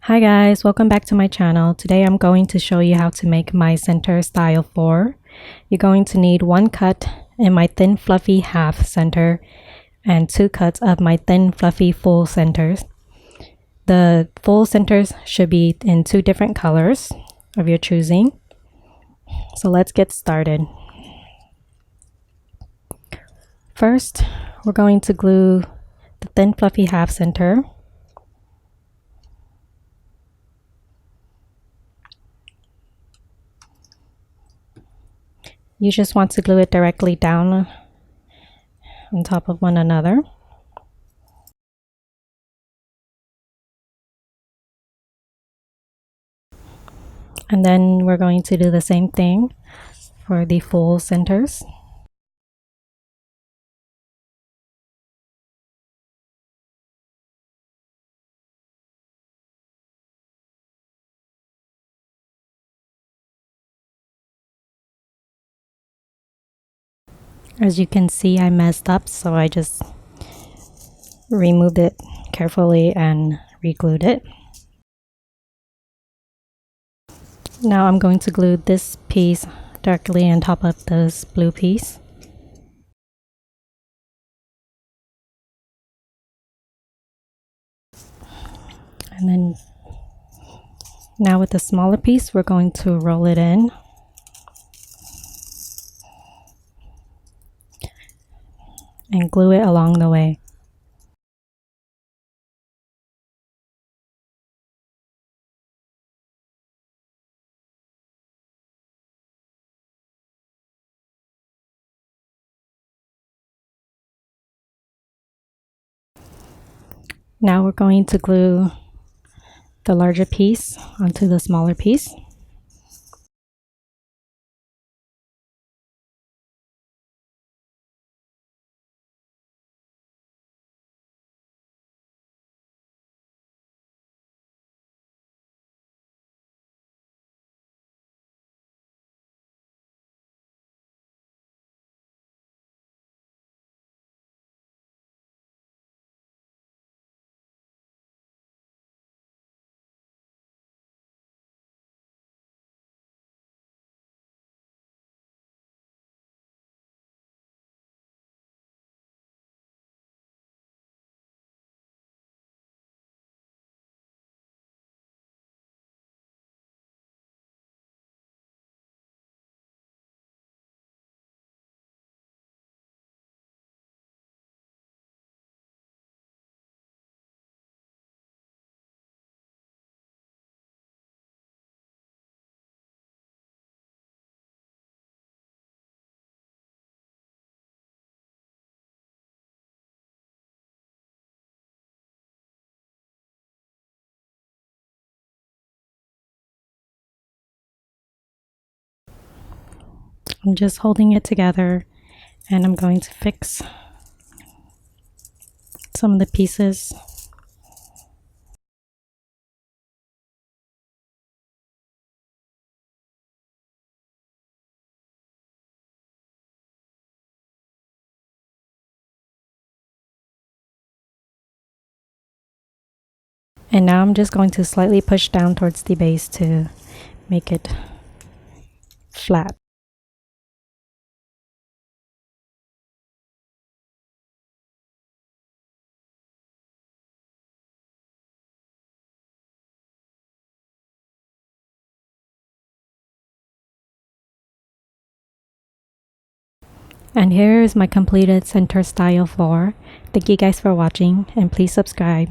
Hi guys, welcome back to my channel. Today I'm going to show you how to make my center style 4. You're going to need 1 cut in my thin fluffy half center and 2 cuts of my thin fluffy full centers. The full centers should be in 2 different colors of your choosing. So let's get started. First, we're going to glue the thin fluffy half center. You just want to glue it directly down on top of one another. And then we're going to do the same thing for the full centers. As you can see, I messed up, so I just removed it carefully and re-glued it. Now I'm going to glue this piece directly on top of this blue piece. And then now with the smaller piece, we're going to roll it in. And glue it along the way. Now we're going to glue the larger piece onto the smaller piece. I'm just holding it together and I'm going to fix some of the pieces. And now I'm just going to slightly push down towards the base to make it flat. And here is my completed center style 4. Thank you guys for watching and please subscribe.